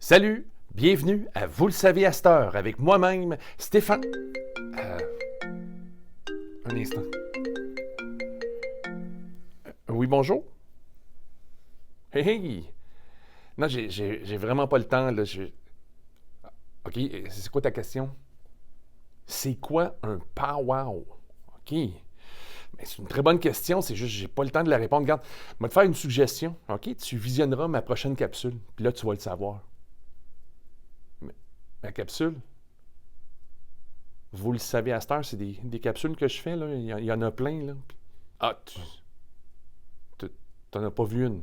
Salut, bienvenue à Vous le savez à cette heure avec moi-même, Stéphane. Un instant. Oui, bonjour. Hey, hey. Non, j'ai vraiment pas le temps, là. OK, c'est quoi ta question? C'est quoi un powwow? OK. Mais c'est une très bonne question, c'est juste que j'ai pas le temps de la répondre. Regarde, je vais te faire une suggestion, OK? Tu visionneras ma prochaine capsule, puis là, tu vas le savoir. Ma capsule? Vous le savez à cette heure, c'est des capsules que je fais, là. Il y en a plein, là. Ah, t'en as pas vu une.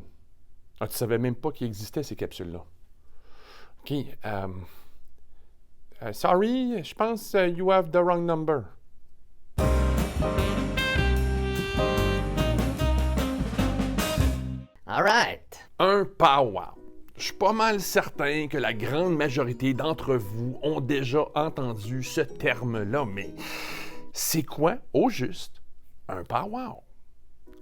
Ah, tu savais même pas qu'il existait, ces capsules-là. OK. Sorry, je pense you have the wrong number. All right. Un powwow. Je suis pas mal certain que la grande majorité d'entre vous ont déjà entendu ce terme-là, mais c'est quoi, au juste, un powwow?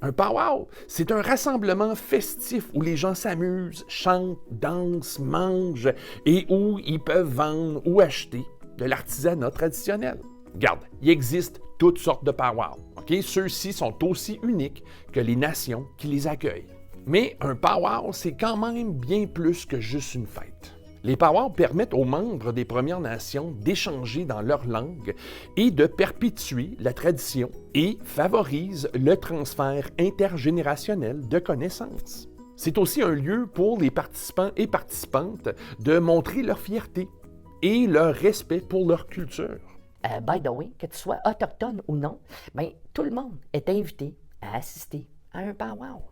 Un powwow, c'est un rassemblement festif où les gens s'amusent, chantent, dansent, mangent et où ils peuvent vendre ou acheter de l'artisanat traditionnel. Regarde, il existe toutes sortes de powwows. Okay? Ceux-ci sont aussi uniques que les nations qui les accueillent. Mais un powwow, c'est quand même bien plus que juste une fête. Les powwows permettent aux membres des Premières Nations d'échanger dans leur langue et de perpétuer la tradition et favorisent le transfert intergénérationnel de connaissances. C'est aussi un lieu pour les participants et participantes de montrer leur fierté et leur respect pour leur culture. By the way, que tu sois autochtone ou non, tout le monde est invité à assister à un powwow.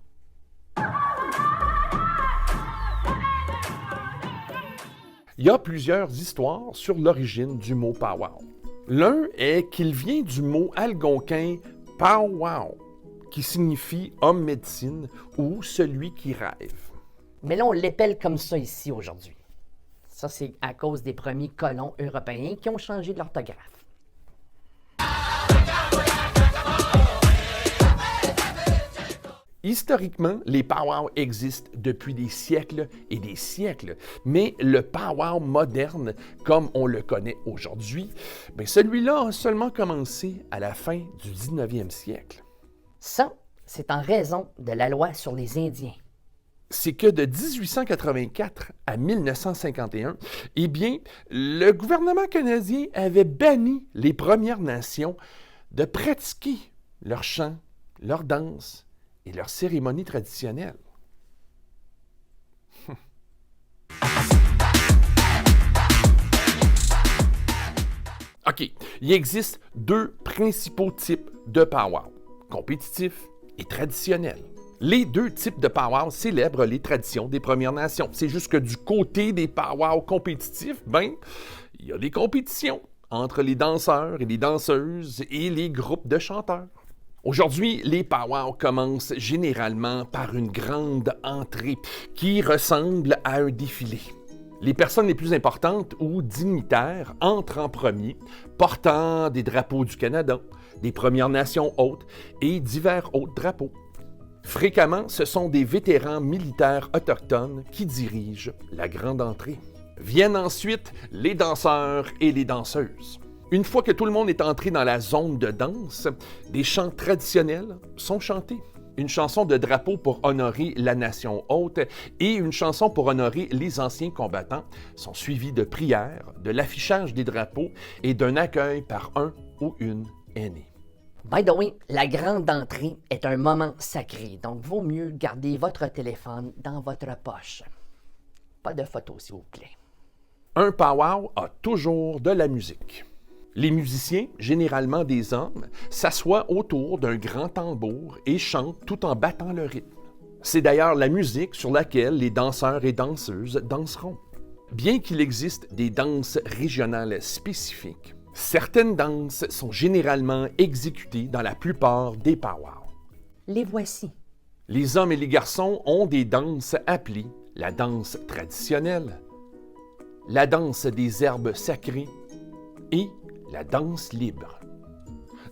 Il y a plusieurs histoires sur l'origine du mot powwow. L'un est qu'il vient du mot algonquin powwow, qui signifie homme médecine ou celui qui rêve. Mais là, on l'épelle comme ça ici aujourd'hui. Ça, c'est à cause des premiers colons européens qui ont changé de l'orthographe. Historiquement, les powwows existent depuis des siècles et des siècles, mais le powwow moderne, comme on le connaît aujourd'hui, celui-là a seulement commencé à la fin du 19e siècle. Ça, c'est en raison de la loi sur les Indiens. C'est que de 1884 à 1951, le gouvernement canadien avait banni les Premières Nations de pratiquer leurs chants, leurs danses et leurs cérémonies traditionnelles. OK, il existe deux principaux types de powwow, compétitifs et traditionnels. Les deux types de powwow célèbrent les traditions des Premières Nations. C'est juste que du côté des powwows compétitifs, il y a des compétitions entre les danseurs et les danseuses et les groupes de chanteurs. Aujourd'hui, les powwows commencent généralement par une grande entrée qui ressemble à un défilé. Les personnes les plus importantes ou dignitaires entrent en premier, portant des drapeaux du Canada, des Premières Nations hôtes et divers autres drapeaux. Fréquemment, ce sont des vétérans militaires autochtones qui dirigent la grande entrée. Viennent ensuite les danseurs et les danseuses. Une fois que tout le monde est entré dans la zone de danse, des chants traditionnels sont chantés. Une chanson de drapeau pour honorer la nation hôte et une chanson pour honorer les anciens combattants sont suivies de prières, de l'affichage des drapeaux et d'un accueil par un ou une aînée. By the way, la grande entrée est un moment sacré, donc vaut mieux garder votre téléphone dans votre poche. Pas de photos, s'il vous plaît. Un powwow a toujours de la musique. Les musiciens, généralement des hommes, s'assoient autour d'un grand tambour et chantent tout en battant le rythme. C'est d'ailleurs la musique sur laquelle les danseurs et danseuses danseront. Bien qu'il existe des danses régionales spécifiques, certaines danses sont généralement exécutées dans la plupart des powwows. Les voici. Les hommes et les garçons ont des danses appelées la danse traditionnelle, la danse des herbes sacrées et la danse libre.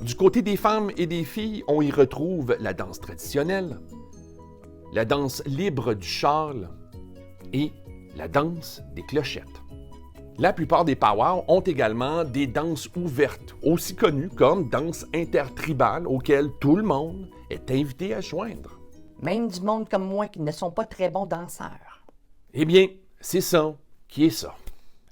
Du côté des femmes et des filles, on y retrouve la danse traditionnelle, la danse libre du châle et la danse des clochettes. La plupart des powwows ont également des danses ouvertes, aussi connues comme danses intertribales auxquelles tout le monde est invité à joindre. Même du monde comme moi qui ne sont pas très bons danseurs. Eh bien, c'est ça qui est ça.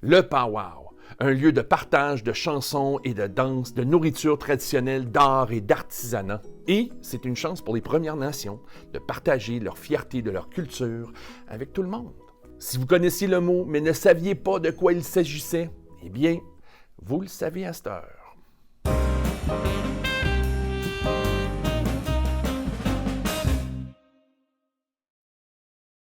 Le powwow, un lieu de partage de chansons et de danse, de nourriture traditionnelle, d'art et d'artisanat. Et c'est une chance pour les Premières Nations de partager leur fierté de leur culture avec tout le monde. Si vous connaissiez le mot, mais ne saviez pas de quoi il s'agissait, eh bien, vous le savez à cette heure.